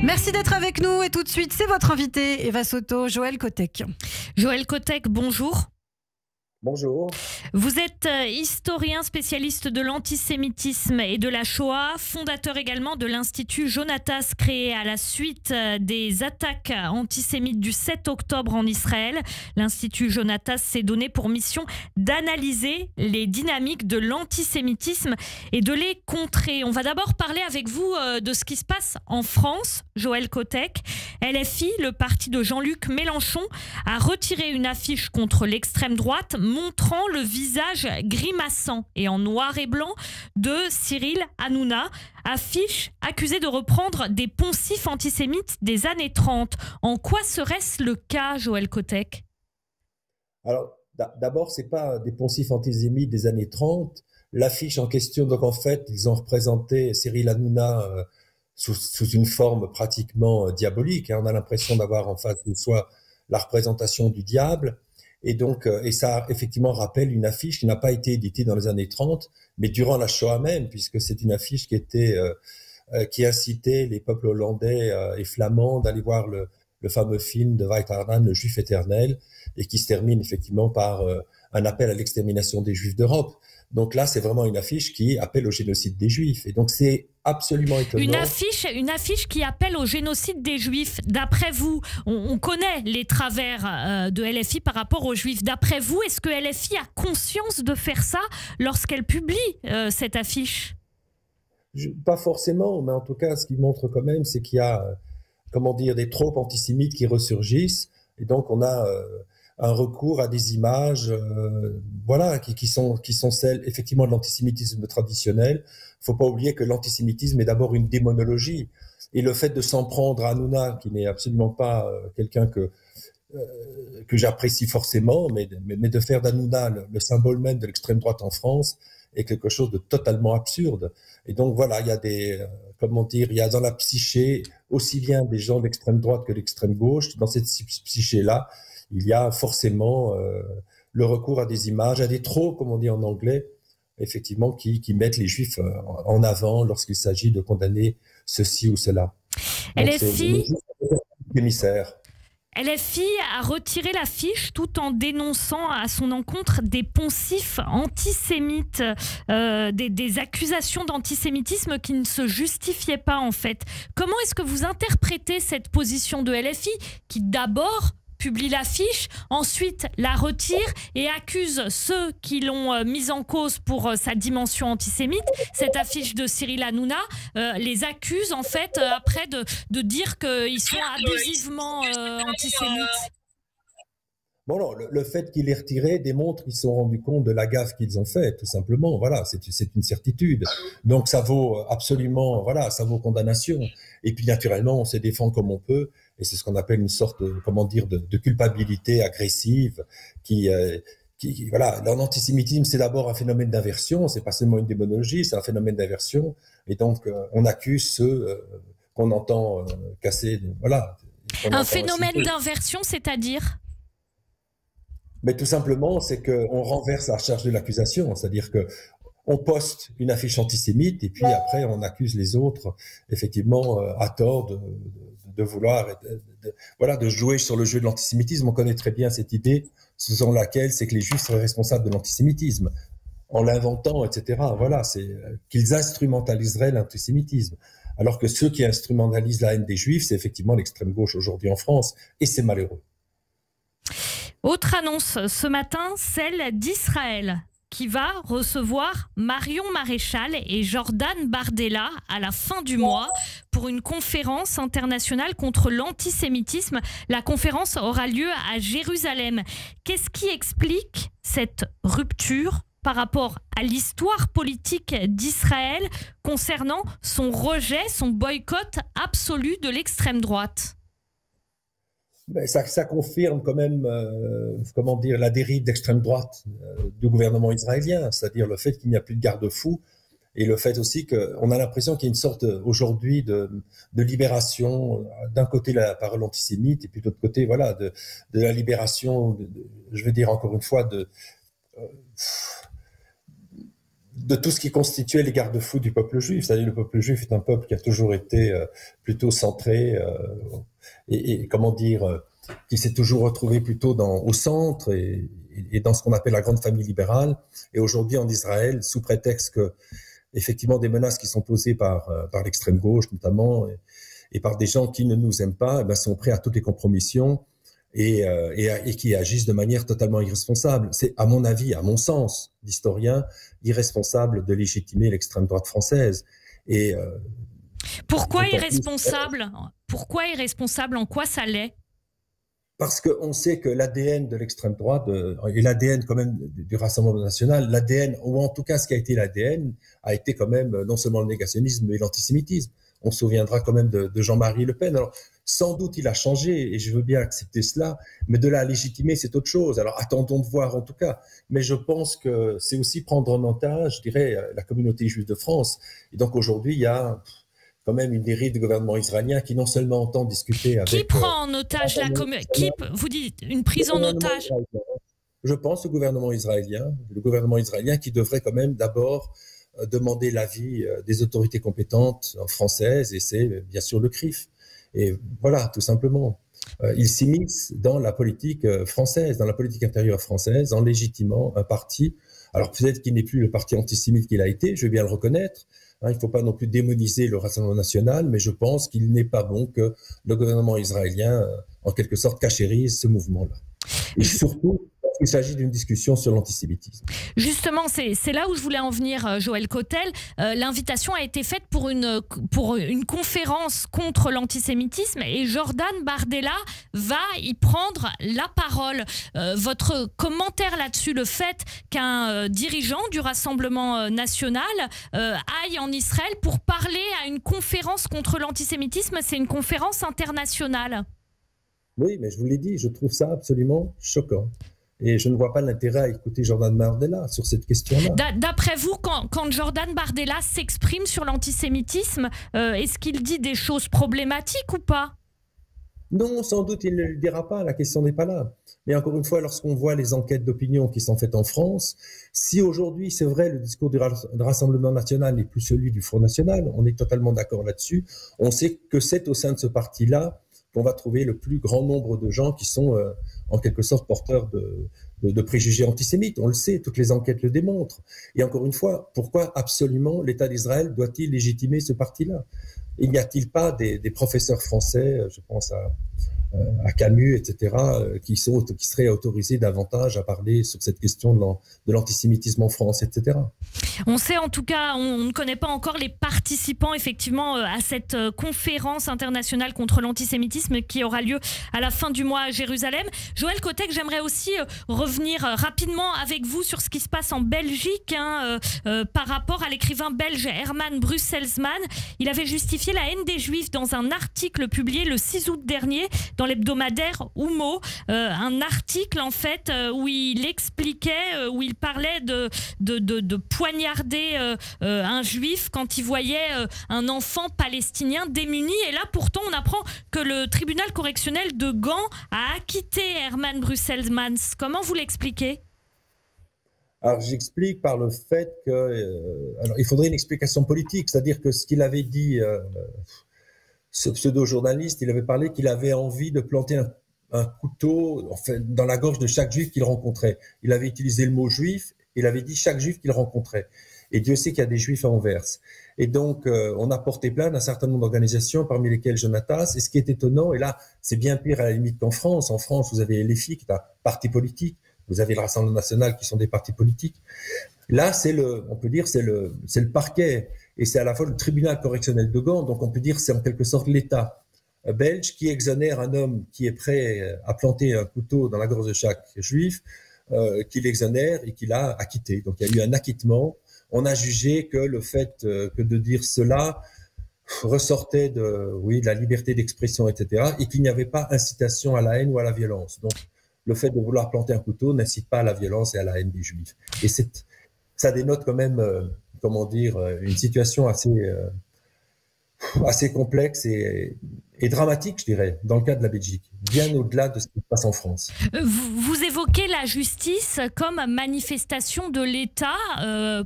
Merci d'être avec nous et tout de suite, c'est votre invité, Eva Soto, Joël Kotek. Joël Kotek, bonjour. Bonjour. Vous êtes historien spécialiste de l'antisémitisme et de la Shoah, fondateur également de l'Institut Jonatas créé à la suite des attaques antisémites du 7 octobre en Israël. L'Institut Jonatas s'est donné pour mission d'analyser les dynamiques de l'antisémitisme et de les contrer. On va d'abord parler avec vous de ce qui se passe en France. Joël Kotek, LFI, le parti de Jean-Luc Mélenchon, a retiré une affiche contre l'extrême droite montrant le visage grimaçant et en noir et blanc de Cyril Hanouna, affiche accusée de reprendre des poncifs antisémites des années 30. En quoi serait-ce le cas, Joël Kotek? Alors, d'abord, ce n'est pas des poncifs antisémites des années 30. L'affiche en question, donc en fait, ils ont représenté Cyril Hanouna sous une forme pratiquement diabolique. On a l'impression d'avoir en face de soi la représentation du diable. Et donc, et ça effectivement rappelle une affiche qui n'a pas été éditée dans les années 30, mais durant la Shoah même, puisque c'est une affiche qui incitait les peuples hollandais et flamands d'aller voir le fameux film de Dwight Arnhem, Le Juif éternel, et qui se termine effectivement par un appel à l'extermination des Juifs d'Europe. Donc là, c'est vraiment une affiche qui appelle au génocide des Juifs. Et donc, c'est absolument étonnant. Une affiche qui appelle au génocide des Juifs. D'après vous, on connaît les travers de LFI par rapport aux Juifs. D'après vous, est-ce que LFI a conscience de faire ça lorsqu'elle publie cette affiche? Pas forcément, mais en tout cas, ce qui montre quand même, c'est qu'il y a, des tropes antisémites qui ressurgissent. Et donc, on a un recours à des images qui sont celles effectivement de l'antisémitisme traditionnel. Il ne faut pas oublier que l'antisémitisme est d'abord une démonologie. Et le fait de s'en prendre à Hanouna, qui n'est absolument pas quelqu'un que j'apprécie forcément, mais de faire d'Hanouna le symbole même de l'extrême droite en France est quelque chose de totalement absurde. Et donc voilà, il y a il y a dans la psyché aussi bien des gens d'extrême droite que d'extrême gauche. Dans cette psyché-là, il y a forcément le recours à des images, à des tropes, comme on dit en anglais, effectivement, qui mettent les Juifs en avant lorsqu'il s'agit de condamner ceci ou cela. LFI a retiré l'affiche tout en dénonçant à son encontre des poncifs antisémites, des accusations d'antisémitisme qui ne se justifiaient pas en fait. Comment est-ce que vous interprétez cette position de LFI qui d'abord publie l'affiche, ensuite la retire et accuse ceux qui l'ont mise en cause pour sa dimension antisémite? Cette affiche de Cyril Hanouna les accuse en fait après de dire qu'ils sont abusivement antisémites. Bon, non, le fait qu'il ait retiré démontre qu'ils se sont rendus compte de la gaffe qu'ils ont fait, tout simplement. Voilà, c'est une certitude. Donc ça vaut absolument, ça vaut condamnation. Et puis naturellement, on se défend comme on peut. Et c'est ce qu'on appelle une sorte de culpabilité agressive l'antisémitisme, c'est d'abord un phénomène d'inversion. C'est pas seulement une démonologie, c'est un phénomène d'inversion. Et donc, on accuse ceux qu'on entend casser, Un phénomène d'inversion, c'est-à-dire? Mais tout simplement, c'est qu'on renverse la charge de l'accusation, c'est-à-dire que on poste une affiche antisémite et puis après on accuse les autres, effectivement, à tort de vouloir, de jouer sur le jeu de l'antisémitisme. On connaît très bien cette idée selon laquelle c'est que les Juifs seraient responsables de l'antisémitisme, en l'inventant, etc. Voilà, c'est qu'ils instrumentaliseraient l'antisémitisme. Alors que ceux qui instrumentalisent la haine des Juifs, c'est effectivement l'extrême gauche aujourd'hui en France, et c'est malheureux. Autre annonce ce matin, celle d'Israël, qui va recevoir Marion Maréchal et Jordan Bardella à la fin du mois pour une conférence internationale contre l'antisémitisme. La conférence aura lieu à Jérusalem. Qu'est-ce qui explique cette rupture par rapport à l'histoire politique d'Israël concernant son rejet, son boycott absolu de l'extrême droite? Ça confirme quand même, la dérive d'extrême droite du gouvernement israélien, c'est-à-dire le fait qu'il n'y a plus de garde-fous et le fait aussi qu'on a l'impression qu'il y a une sorte aujourd'hui de libération, d'un côté la parole antisémite et puis de l'autre côté, de la libération, je veux dire encore une fois, de tout ce qui constituait les garde-fous du peuple juif. C'est-à-dire le peuple juif est un peuple qui a toujours été plutôt centré et comment dire, qui s'est toujours retrouvé plutôt au centre et dans ce qu'on appelle la grande famille libérale. Et aujourd'hui en Israël, sous prétexte que effectivement des menaces qui sont posées par l'extrême gauche notamment et par des gens qui ne nous aiment pas, eh ben, sont prêts à toutes les compromissions et qui agissent de manière totalement irresponsable. C'est, à mon avis, à mon sens d'historien, irresponsable de légitimer l'extrême droite française. Et pourquoi irresponsable? Pourquoi irresponsable? En quoi ça l'est? Parce qu'on sait que l'ADN de l'extrême droite et l'ADN quand même du Rassemblement national, l'ADN, ou en tout cas ce qui a été l'ADN, a été quand même non seulement le négationnisme mais l'antisémitisme. On se souviendra quand même de Jean-Marie Le Pen. Alors, sans doute, il a changé, et je veux bien accepter cela, mais de là à légitimer, c'est autre chose. Alors, attendons de voir en tout cas. Mais je pense que c'est aussi prendre en otage, je dirais, la communauté juive de France. Et donc, aujourd'hui, il y a quand même une dérive du gouvernement israélien qui non seulement entend discuter avec... Qui prend en otage la communauté? Vous dites une prise en otage? Je pense au gouvernement israélien. Le gouvernement israélien qui devrait quand même d'abord demander l'avis des autorités compétentes françaises, et c'est bien sûr le CRIF. Et voilà, tout simplement. Il s'immisce dans la politique française, dans la politique intérieure française, en légitimant un parti. Alors peut-être qu'il n'est plus le parti antisémite qu'il a été, je vais bien le reconnaître. Il ne faut pas non plus démoniser le Rassemblement national, mais je pense qu'il n'est pas bon que le gouvernement israélien, en quelque sorte, cachérise ce mouvement-là. Et surtout, il s'agit d'une discussion sur l'antisémitisme. Justement, c'est là où je voulais en venir, Joël Cottel. L'invitation a été faite pour une conférence contre l'antisémitisme et Jordan Bardella va y prendre la parole. Votre commentaire là-dessus, le fait qu'un dirigeant du Rassemblement national aille en Israël pour parler à une conférence contre l'antisémitisme, c'est une conférence internationale. Oui, mais je vous l'ai dit, je trouve ça absolument choquant. Et je ne vois pas l'intérêt à écouter Jordan Bardella sur cette question-là. D'après vous, quand Jordan Bardella s'exprime sur l'antisémitisme, est-ce qu'il dit des choses problématiques ou pas? Non, sans doute il ne le dira pas, la question n'est pas là. Mais encore une fois, lorsqu'on voit les enquêtes d'opinion qui sont faites en France, si aujourd'hui, c'est vrai, le discours du Rassemblement national n'est plus celui du Front national, on est totalement d'accord là-dessus, on sait que c'est au sein de ce parti-là qu'on va trouver le plus grand nombre de gens qui sont en quelque sorte porteurs de préjugés antisémites. On le sait, toutes les enquêtes le démontrent. Et encore une fois, pourquoi absolument l'État d'Israël doit-il légitimer ce parti-là? Il n'y a-t-il pas des professeurs français, je pense à Camus, etc., qui seraient autorisés davantage à parler sur cette question de l'antisémitisme en France, etc. On sait en tout cas, on ne connaît pas encore les participants effectivement à cette conférence internationale contre l'antisémitisme qui aura lieu à la fin du mois à Jérusalem. Joël Cottel, j'aimerais aussi revenir rapidement avec vous sur ce qui se passe en Belgique par rapport à l'écrivain belge Herman Brusselmans. Il avait justifié la haine des Juifs dans un article publié le 6 août dernier dans l'hebdomadaire Oumo, un article en fait où il expliquait, où il parlait de poignarder un juif quand il voyait un enfant palestinien démuni. Et là pourtant on apprend que le tribunal correctionnel de Gand a acquitté Herman Brusselmans. Comment vous l'expliquez? Alors j'explique par le fait que alors, il faudrait une explication politique, c'est-à-dire que ce qu'il avait dit ce pseudo-journaliste, il avait parlé qu'il avait envie de planter un couteau en fait, dans la gorge de chaque juif qu'il rencontrait. Il avait utilisé le mot juif, il avait dit chaque juif qu'il rencontrait. Et Dieu sait qu'il y a des juifs à Anvers. Et donc, on a porté plainte d'un certain nombre d'organisations, parmi lesquelles Jonatas. Et ce qui est étonnant, et là, c'est bien pire à la limite qu'en France. En France, vous avez LFI, qui est un parti politique. Vous avez le Rassemblement national, qui sont des partis politiques. Là, on peut dire, c'est le parquet. Et c'est à la fois le tribunal correctionnel de Gand. Donc, on peut dire, c'est en quelque sorte l'État belge qui exonère un homme qui est prêt à planter un couteau dans la gorge de chaque juif, qui l'exonère et qui l'a acquitté. Donc, il y a eu un acquittement. On a jugé que le fait que de dire cela ressortait de la liberté d'expression, etc., et qu'il n'y avait pas incitation à la haine ou à la violence. Donc, le fait de vouloir planter un couteau n'incite pas à la violence et à la haine des Juifs. Et ça dénote quand même, une situation assez assez complexe et dramatique, je dirais, dans le cas de la Belgique, bien au-delà de ce qui se passe en France. Vous évoquez la justice comme manifestation de l'État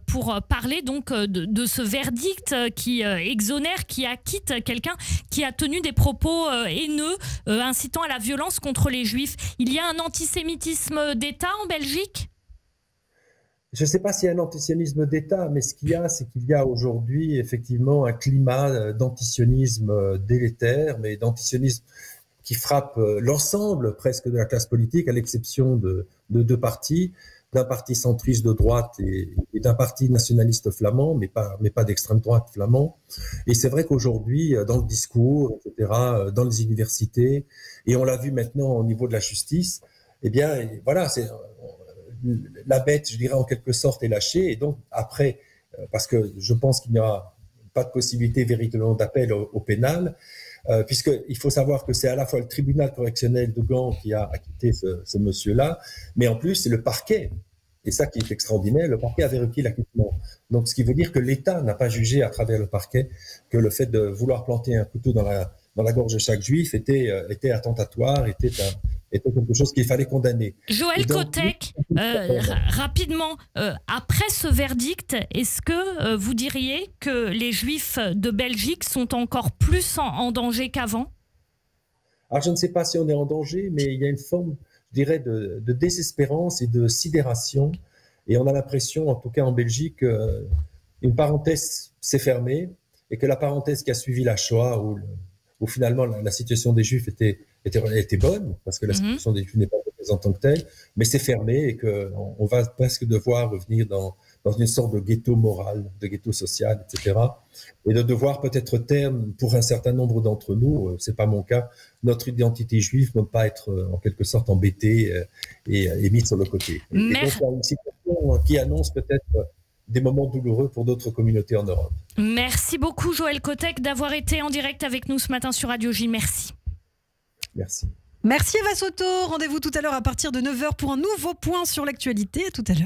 pour parler donc de ce verdict qui exonère, qui acquitte quelqu'un qui a tenu des propos haineux, incitant à la violence contre les Juifs. Il y a un antisémitisme d'État en Belgique ? Je ne sais pas s'il y a un antisionisme d'État, mais ce qu'il y a, c'est qu'il y a aujourd'hui effectivement un climat d'antisionisme délétère, mais d'antisionisme qui frappe l'ensemble presque de la classe politique, à l'exception de deux partis, d'un parti centriste de droite et d'un parti nationaliste flamand, mais pas d'extrême droite flamand. Et c'est vrai qu'aujourd'hui, dans le discours, etc., dans les universités, et on l'a vu maintenant au niveau de la justice, eh bien, voilà, la bête, je dirais, en quelque sorte, est lâchée. Et donc, après, parce que je pense qu'il n'y aura pas de possibilité véritablement d'appel au pénal, puisqu'il faut savoir que c'est à la fois le tribunal correctionnel de Gand qui a acquitté ce monsieur-là, mais en plus, c'est le parquet. Et ça qui est extraordinaire, le parquet avait requis l'acquittement. Donc, ce qui veut dire que l'État n'a pas jugé à travers le parquet que le fait de vouloir planter un couteau dans la gorge de chaque juif était attentatoire, était quelque chose qu'il fallait condamner. Joël Kotek, rapidement, après ce verdict, est-ce que vous diriez que les Juifs de Belgique sont encore plus en danger qu'avant ? Alors, je ne sais pas si on est en danger, mais il y a une forme, je dirais, de désespérance et de sidération. Et on a l'impression, en tout cas en Belgique, une parenthèse s'est fermée et que la parenthèse qui a suivi la Shoah, où finalement la situation des Juifs était bonne, parce que la situation des Juifs n'est pas mauvaise en tant que telle, mais c'est fermé et qu'on va presque devoir revenir dans une sorte de ghetto moral, de ghetto social, etc. Et de devoir peut-être terme, pour un certain nombre d'entre nous, c'est pas mon cas, notre identité juive ne pas être en quelque sorte embêtée et mise sur le côté. Et donc il y a une situation qui annonce peut-être des moments douloureux pour d'autres communautés en Europe. Merci beaucoup Joël Kotek d'avoir été en direct avec nous ce matin sur Radio J. Merci. Merci. Merci Eva Soto. Rendez-vous tout à l'heure à partir de 9h pour un nouveau point sur l'actualité. À tout à l'heure.